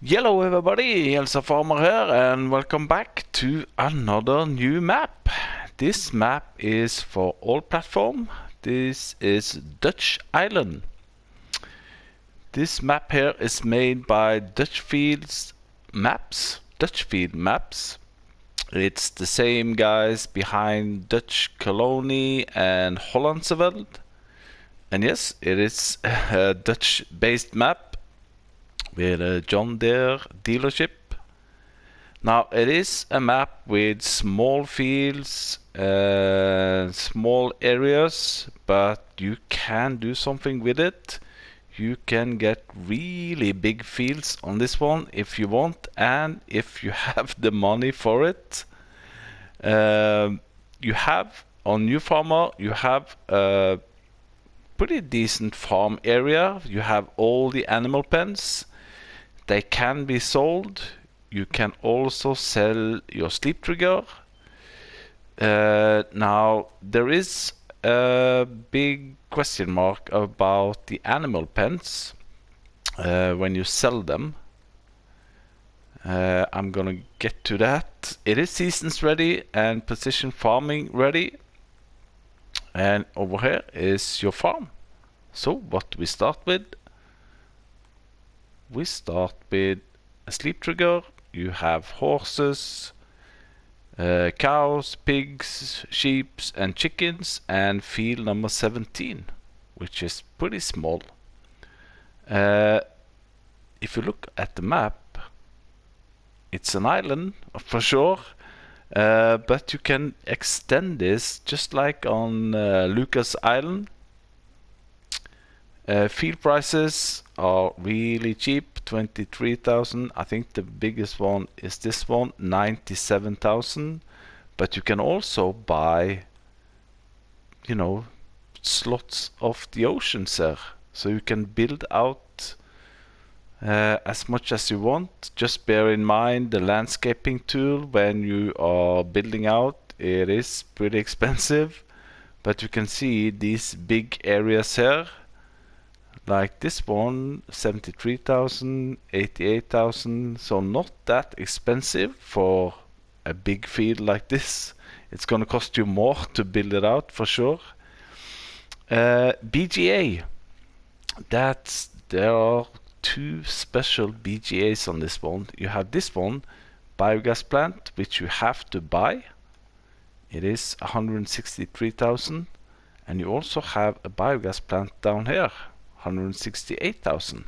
Hello everybody, Elsa Farmer here and welcome back to another new map. This map is for all platform. This is Dutch Island. This map here is made by Dutchfiled-Maps. Dutchfiled-Maps. It's the same guys behind Dutch Colony and Hollandsveld. And yes, it is a Dutch-based map with a John Deere dealership. Now it is a map with small fields, small areas, but you can do something with it. You can get really big fields on this one if you want, and if you have the money for it. You have on New Farmer, you have a pretty decent farm area. You have all the animal pens. They can be sold. You can also sell your sleep trigger. Now, there is a big question mark about the animal pens when you sell them. I'm gonna get to that. It is seasons ready and precision farming ready. And over here is your farm. So what do we start with? We start with a sleep trigger. You have horses, cows, pigs, sheep, and chickens, and field number 17, which is pretty small. If you look at the map, it's an island for sure, but you can extend this just like on Lucas Island. Field prices are really cheap, 23,000. I think the biggest one is this one, 97,000. But you can also buy, slots of the oceans there. So you can build out as much as you want. Just bear in mind the landscaping tool when you are building out. It is pretty expensive, but you can see these big areas here. Like this one, 73,000, 88,000, so not that expensive for a big field like this. It's gonna cost you more to build it out for sure. BGA, there are two special BGAs on this one. You have this one, biogas plant, which you have to buy. It is 163,000, and you also have a biogas plant down here. 168,000.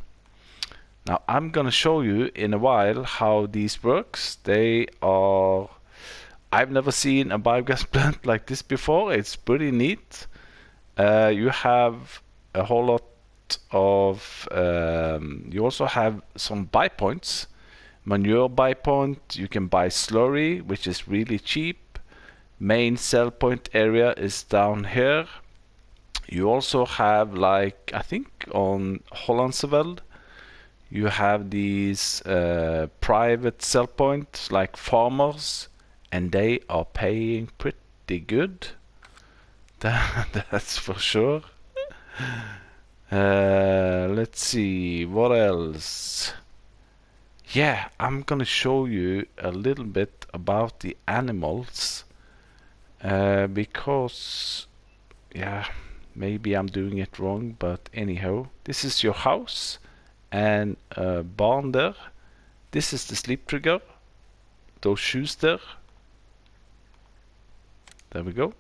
Now I'm gonna show you in a while how these works. I've never seen a biogas plant like this before. It's pretty neat. You have a whole lot of you also have some buy points. Manure buy point. You can buy slurry, which is really cheap. Main sell point area is down here. You also have, like, I think on Hollandsveld, you have these private sell points, like farmers, and they are paying pretty good. That's for sure. Let's see, what else? Yeah, I'm gonna show you a little bit about the animals, because, yeah, maybe I'm doing it wrong, but anyhow, this is your house and a barn there. This is the sleep trigger. Those shoes there. There we go.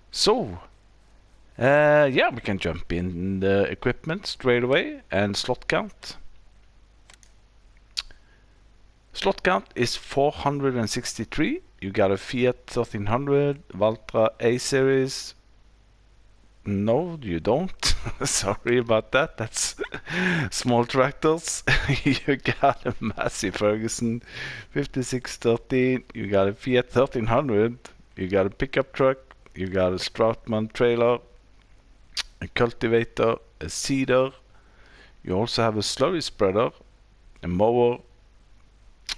So, yeah, we can jump in the equipment straight away and slot count. Slot count is 463. You got a Fiat 1300, Valtra A-Series. No, you don't. Sorry about that. That's small tractors. You got a Massey Ferguson 5613. You got a Fiat 1300. You got a pickup truck. You got a Strautmann trailer, a cultivator, a seeder. You also have a slurry spreader, a mower,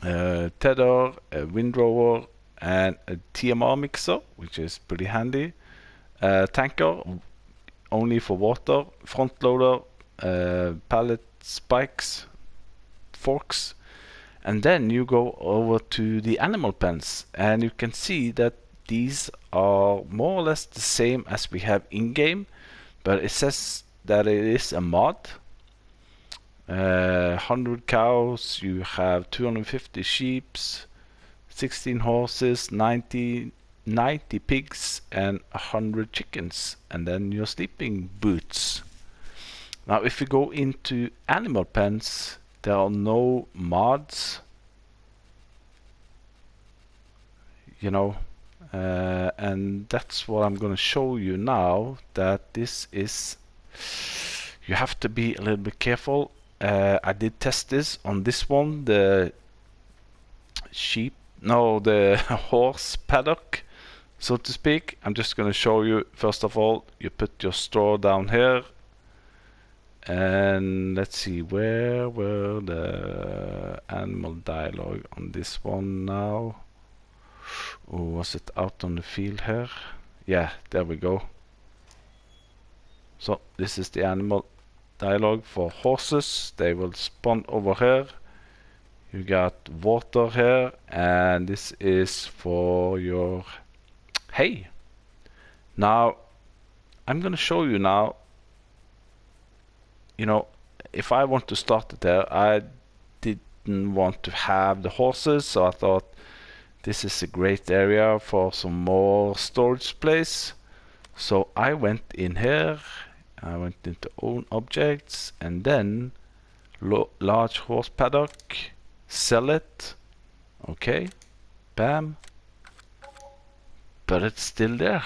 tether, a windrower, and a TMR mixer, which is pretty handy. Tanker. only for water, front loader, pallet spikes, forks, and then you go over to the animal pens, and you can see that these are more or less the same as we have in-game, but it says that it is a mod. 100 cows, you have 250 sheep, 16 horses, 90 pigs, and 100 chickens, and then your sleeping boots. Now if we go into animal pens, there are no mods, you know, and that's what I'm gonna show you now. That this is, you have to be a little bit careful. I did test this on this one, the horse paddock, so to speak. I'm just gonna show you. First of all, you put your straw down here, and let's see, where were the animal dialogue on this one now? Oh, was it out on the field here? Yeah, there we go. So this is the animal dialogue for horses. They will spawn over here. You got water here, and this is for your hay. Now I'm gonna show you now, you know, if I want to start it there, I didn't want to have the horses, so I thought this is a great area for some more storage place. So I went in here, I went into own objects, and then large horse paddock, sell it, okay, bam, but it's still there.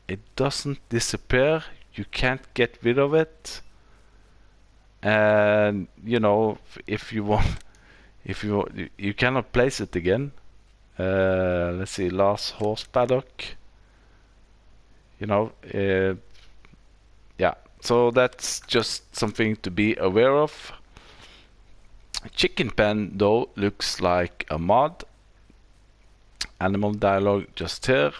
It doesn't disappear, you can't get rid of it, and you know, if you want, you cannot place it again. Let's see, last horse paddock, you know, yeah, so that's just something to be aware of. Chicken pen though looks like a mod. Animal dialogue just here,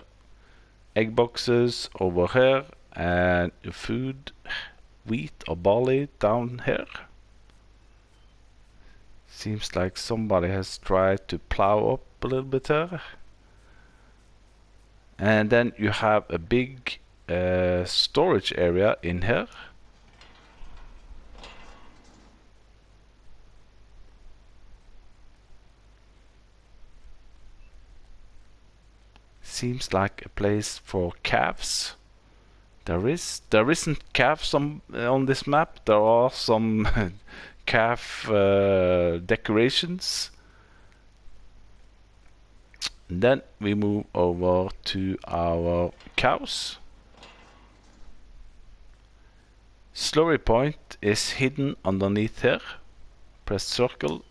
egg boxes over here, and food, wheat or barley down here. Seems like somebody has tried to plow up a little bit here. And then you have a big storage area in here. Seems like a place for calves. There isn't calves on this map. There are some calf decorations. And then we move over to our cows. Slurry point is hidden underneath here. Press circle.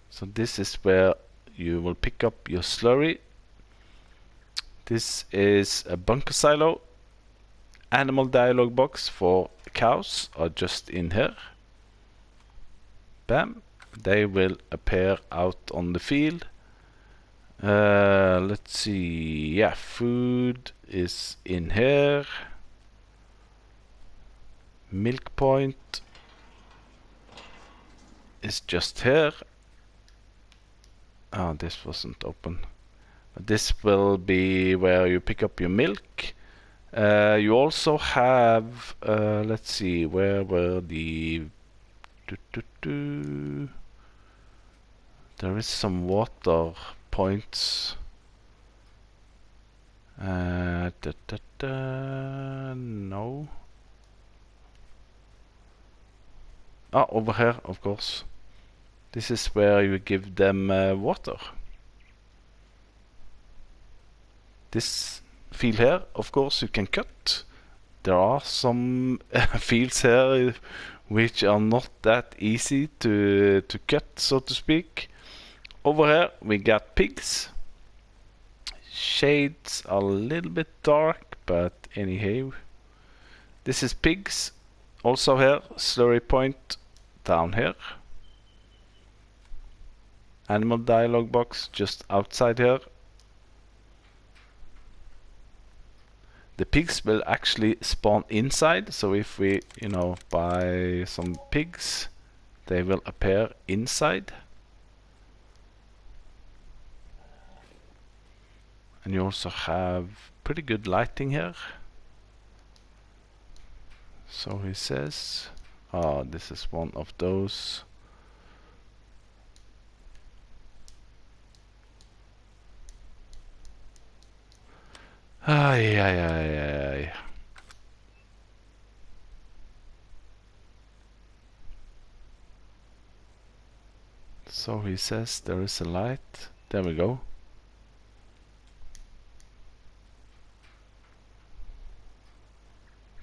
So this is where you will pick up your slurry. This is a bunker silo. Animal dialogue box for cows are just in here. Bam. They will appear out on the field. Let's see. Yeah, food is in here. Milk point is just here. Oh, this wasn't open. This will be where you pick up your milk. You also have, let's see, where were the... There is some water points. No. Ah, over here, of course. This is where you give them water. This field here, of course, you can cut. There are some fields here which are not that easy to cut, so to speak. Over here we got pigs. Shades are a little bit dark, but anyhow. This is pigs. Also here, slurry point down here. Animal dialogue box just outside here. the pigs will actually spawn inside. So if we, you know, buy some pigs, they will appear inside. And you also have pretty good lighting here. So he says, oh, this is one of those. Ay, ay, ay, ay. So he says there is a light. There we go.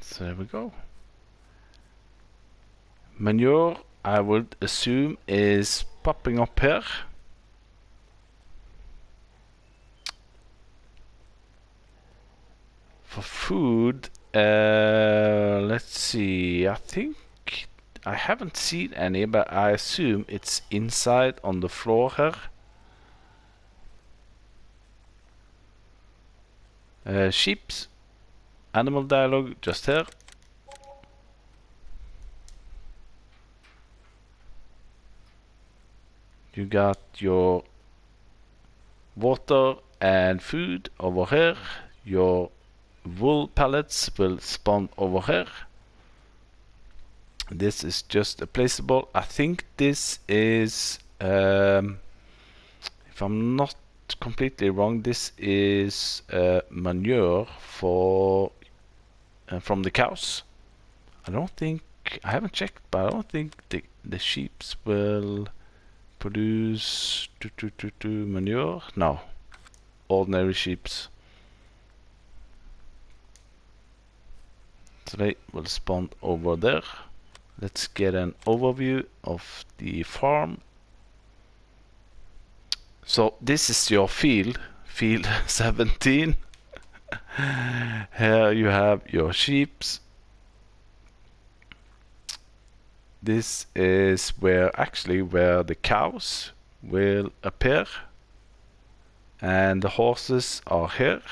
So there we go. Manure, I would assume, is popping up here. For food, let's see. I think I haven't seen any, but I assume it's inside on the floor here. Sheeps, animal dialogue just here. You got your water and food over here. Your wool pallets will spawn over here. This is just a placeable. I think this is, if I'm not completely wrong, this is manure for from the cows. I don't think, I haven't checked, but I don't think the sheeps will produce manure. No, ordinary sheeps. So they will spawn over there. Let's get an overview of the farm. So this is your field 17. Here you have your sheeps. This is where the cows will appear, and the horses are here.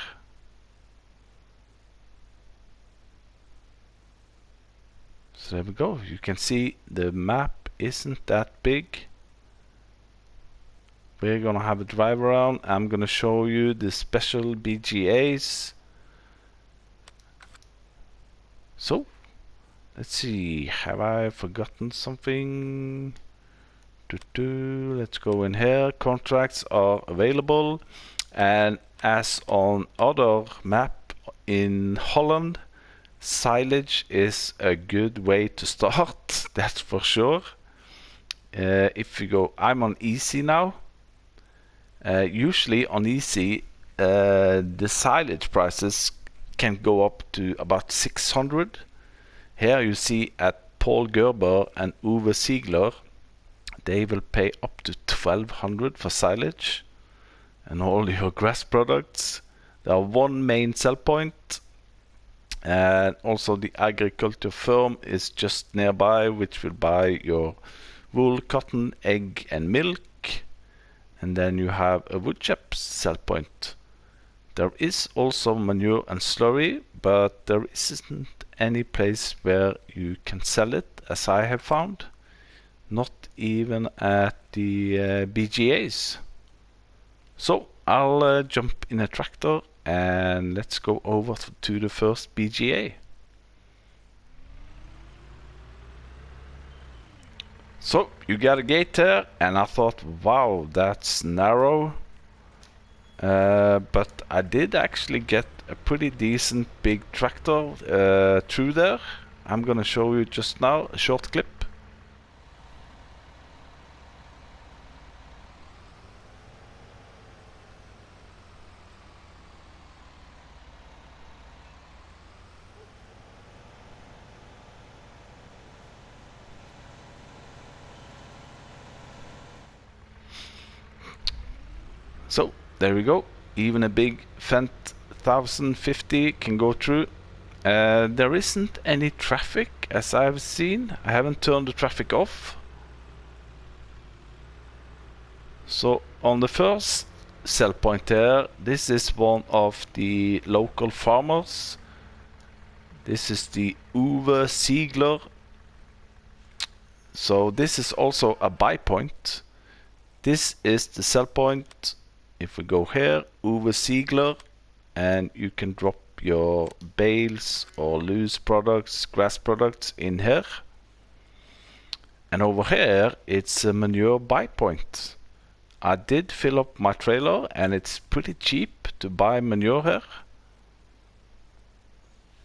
So there we go. You can see the map isn't that big. We're gonna have a drive around. I'm gonna show you the special BGAs. So let's see, have I forgotten something? Let's go in here. Contracts are available, and as on other map in Holland, silage is a good way to start. That's for sure. If you go, I'm on easy now. Usually on easy, the silage prices can go up to about 600. Here you see at Paul Gerber and Uwe Ziegler, they will pay up to 1200 for silage and all your grass products. There are one main sell point, and also the agriculture firm is just nearby, which will buy your wool, cotton, egg and milk. And then you have a woodchip sell point. There is also manure and slurry, but there isn't any place where you can sell it, as I have found. Not even at the BGAs. So I'll jump in a tractor and let's go over to the first BGA. So you got a gate here, and I thought, wow, that's narrow. But I did actually get a pretty decent big tractor through there. I'm gonna show you just now a short clip. So there we go. Even a big Fendt 1050 can go through. There isn't any traffic as I've seen. I haven't turned the traffic off. So on the first sell point there, this is one of the local farmers This is the Uwe Ziegler. So this is also a buy point. This is the sell point. If we go here, Uwe Ziegler, and you can drop your bales or loose products, grass products in here. And over here, it's a manure buy point. I did fill up my trailer, and it's pretty cheap to buy manure here.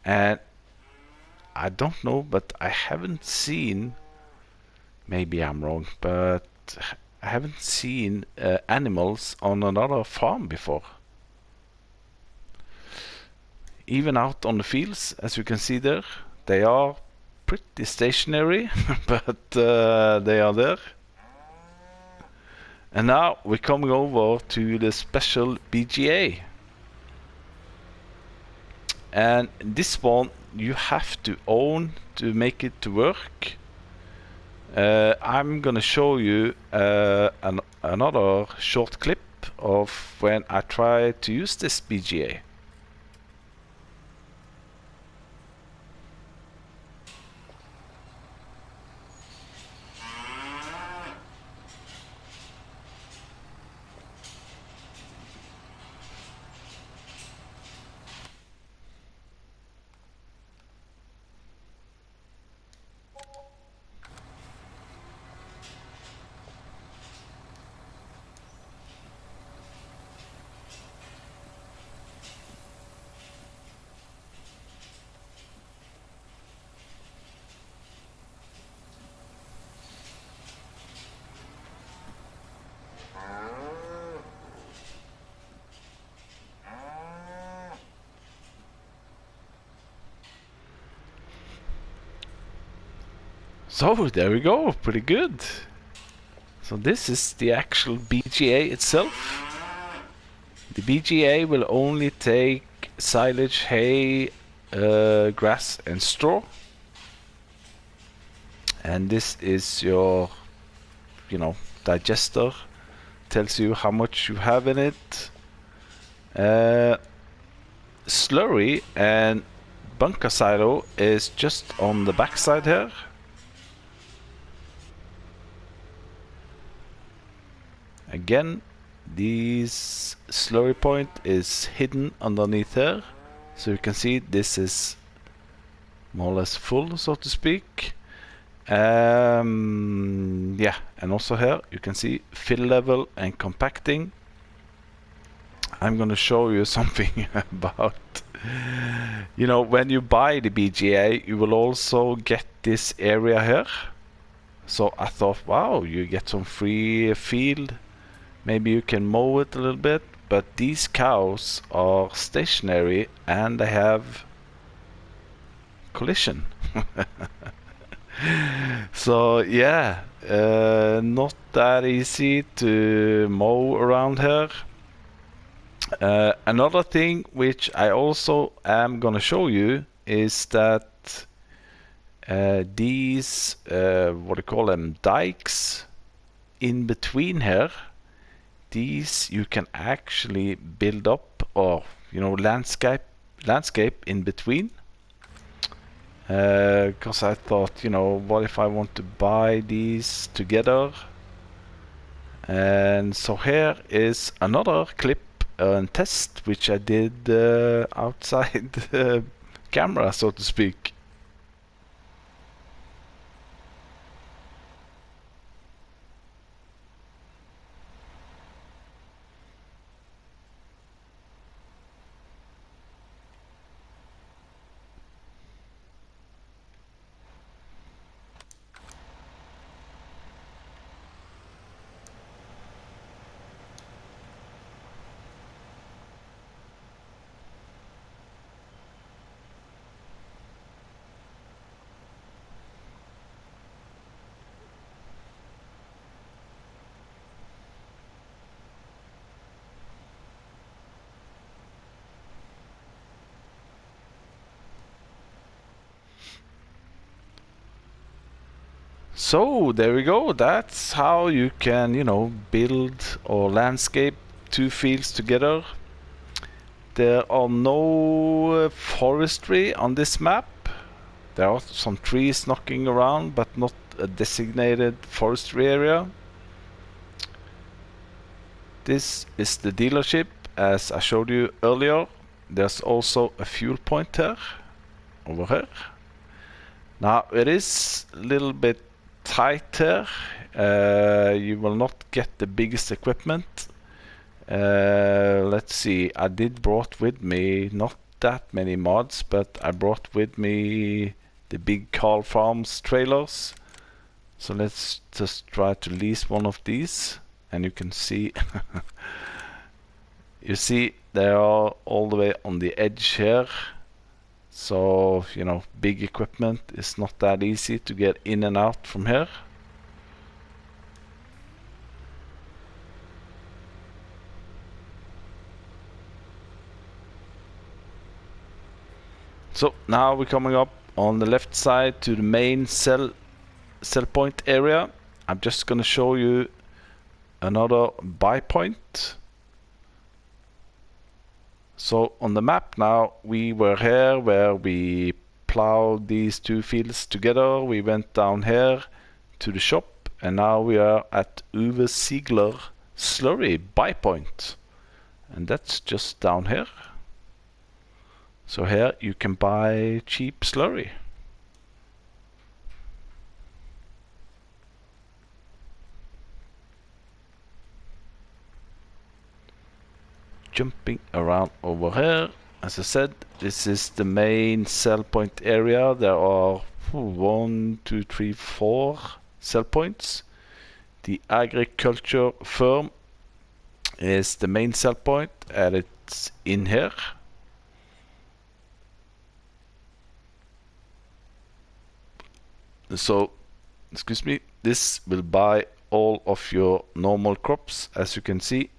And I don't know, but I haven't seen, maybe I'm wrong, but I haven't seen animals on another farm before. Even out on the fields, as you can see there, they are pretty stationary, but they are there. And now we're coming over to the special BGA. And this one you have to own to make it to work. I'm gonna show you another short clip of when I try to use this BGA. So there we go, pretty good. So this is the actual BGA itself. The BGA will only take silage, hay, grass and straw. And this is your, digester. Tells you how much you have in it. Slurry and bunker silo is just on the back side here. Again, this slurry point is hidden underneath here, so you can see this is more or less full, so to speak. Yeah, and also here you can see fill level and compacting. I'm gonna show you something about, when you buy the BGA, you will also get this area here. So I thought, wow, you get some free field. Maybe you can mow it a little bit, but these cows are stationary and they have collision. So yeah, not that easy to mow around here. Another thing which I also am gonna show you is that these, what do you call them, dikes in between here, these you can actually build up, or landscape in between. Because I thought, what if I want to buy these together? And so here is another clip and test which I did outside the camera, so to speak. So there we go, that's how you can, build or landscape two fields together. There are no forestry on this map, There are some trees knocking around, but not a designated forestry area. This is the dealership, as I showed you earlier. There's also a fuel point here, over here. Now it is a little bit tight here. You will not get the biggest equipment. Let's see, I did brought with me not that many mods, but I brought with me the big Carl Farms trailers. So let's just try to lease one of these, and you can see you see they are all the way on the edge here. So, you know, big equipment is not that easy to get in and out from here. So now we're coming up on the left side to the main sell point area. I'm just gonna show you another buy point. So on the map now, we were here where we plowed these two fields together. We went down here to the shop, and now we are at Uwe Ziegler slurry buy point, and that's just down here. So here you can buy cheap slurry. Jumping around over here, as I said, this is the main sell point area. There are 1, 2, 3, 4 sell points. The agriculture firm is the main sell point, and it's in here. So, excuse me, this will buy all of your normal crops, as you can see.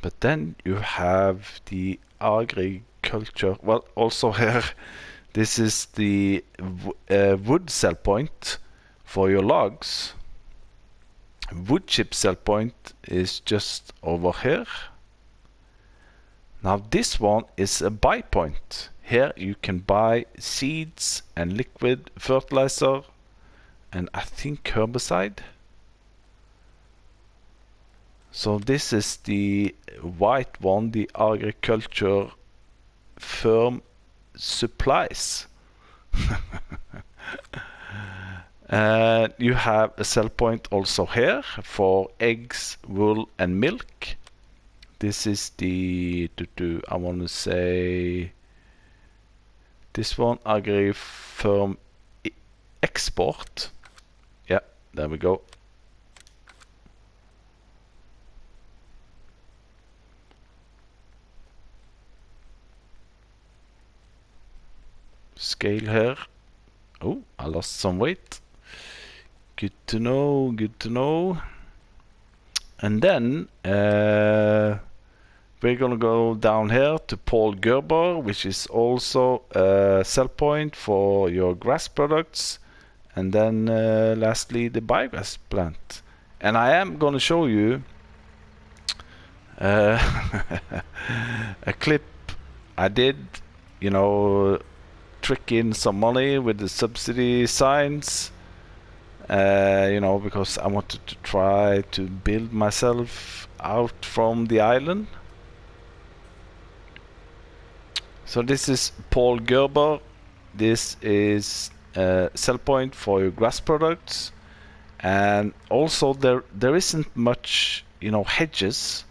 But then you have the agriculture, well, also here, this is the wood sell point for your logs. Wood chip sell point is just over here. Now this one is a buy point. Here you can buy seeds and liquid fertilizer, and I think herbicide. So this is the white one, the agriculture firm supplies. And you have a sell point also here for eggs, wool and milk. This is the, I want to say, this one, agri firm export. Yeah, there we go. Scale here. Oh, I lost some weight. Good to know, good to know. And then we're gonna go down here to Paul Gerber, which is also a sell point for your grass products. And then lastly, the biogas plant. And I am gonna show you a clip I did, you know, trick in some money with the subsidy signs, you know, because I wanted to try to build myself out from the island. So this is Paul Gerber. This is a sell point for your grass products, and also there isn't much, you know, hedges,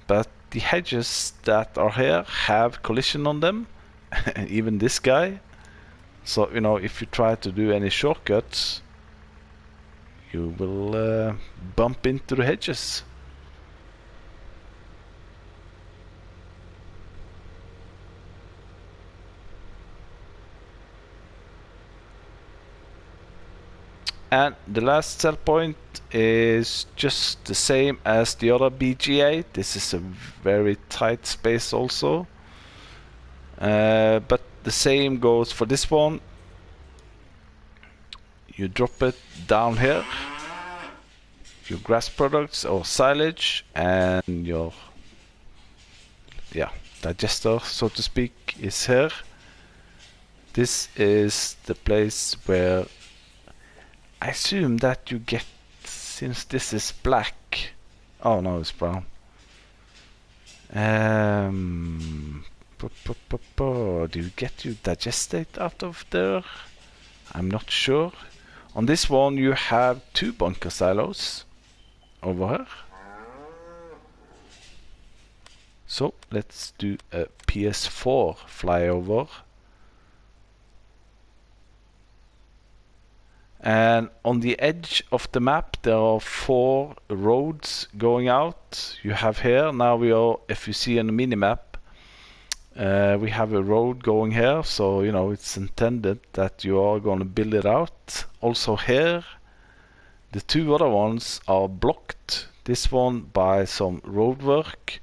but the hedges that are here have collision on them. Even this guy. So, you know, if you try to do any shortcuts, you will bump into the hedges. And the last sell point is just the same as the other BGA. This is a very tight space also. But the same goes for this one. You drop it down here. Your grass products or silage and your digester, so to speak, is here. This is the place where I assume that you get, since this is black. Oh no, it's brown. Do you get your digestate out of there? I'm not sure. On this one you have 2 bunker silos over here. So let's do a PS4 flyover. And on the edge of the map there are 4 roads going out. You have here, now we are, if you see on the minimap, we have a road going here, so you know it's intended that you are going to build it out. Also here, the 2 other ones are blocked. This one by some road work,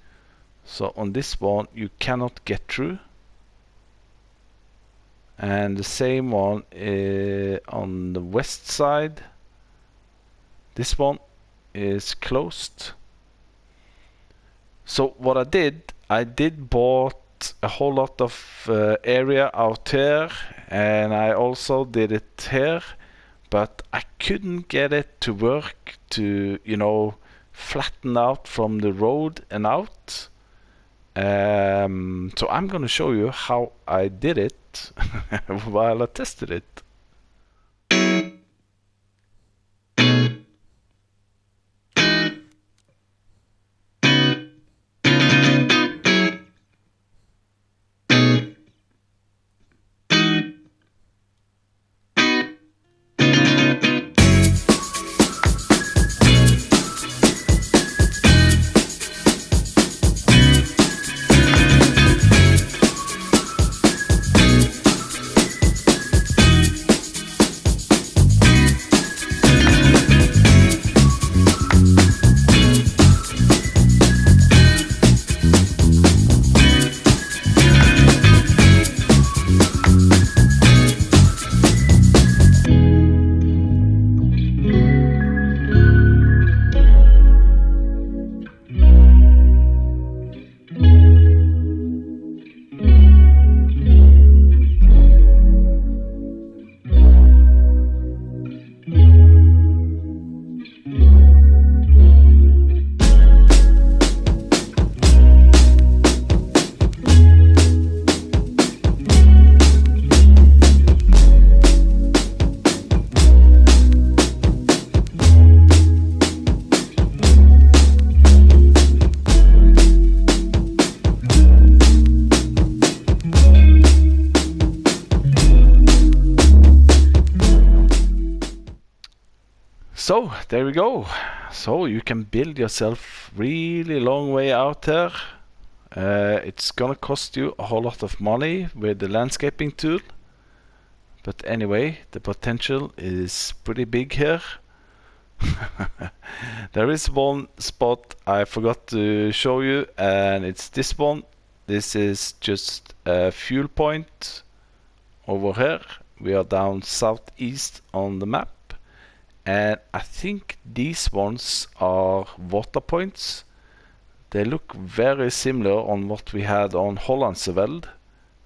so on this one you cannot get through. And the same one on the west side. This one is closed. So what I did bought a whole lot of area out here, and I also did it here, but I couldn't get it to work to, you know, flatten out from the road and out. So I'm gonna show you how I did it while I tested it. So there we go. So you can build yourself really long way out there. It's gonna cost you a whole lot of money with the landscaping tool, but anyway, the potential is pretty big here. There is one spot I forgot to show you, and it's this one. This is just a fuel point over here. We are down southeast on the map. And I think these ones are water points. They look very similar on what we had on Hollandseveld,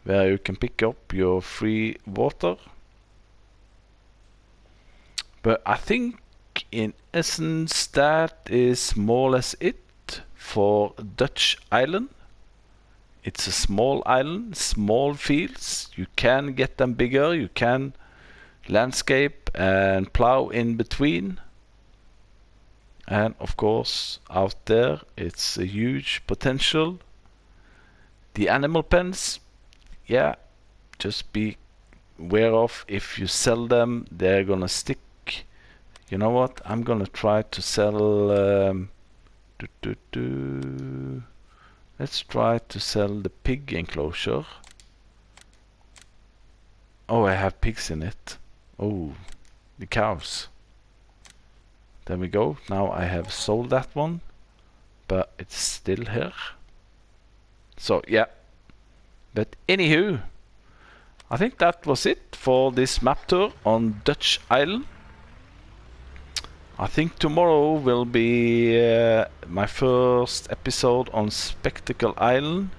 where you can pick up your free water. But I think in essence that is more or less it for Dutch Island. It's a small island, small fields. You can get them bigger, you can landscape and plow in between, and of course out there it's a huge potential. The animal pens, yeah, just be aware of, if you sell them they're gonna stick. You know what, I'm gonna try to sell let's try to sell the pig enclosure. Oh, I have pigs in it. Oh, the cows. There we go. Now I have sold that one, but it's still here. So yeah. But anywho, I think that was it for this map tour on Dutch Island. I think tomorrow will be my first episode on Spectacle Island.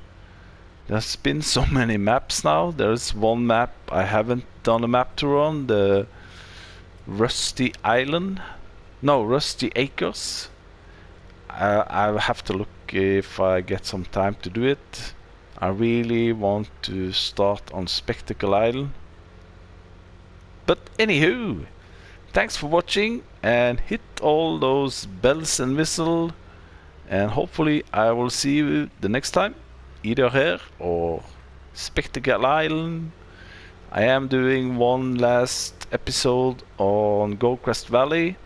There's been so many maps now. There's one map I haven't done a map tour on, the Rusty Island. No, Rusty Acres. I'll have to look if I get some time to do it. I really want to start on Spectacle Island. But anywho, thanks for watching and hit all those bells and whistle, and hopefully I will see you the next time, either here or Spectacle Island. I am doing one last episode on Goldcrest Valley,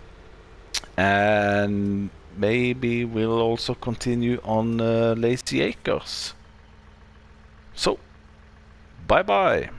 and maybe we'll also continue on Lazy Acres. So, bye bye.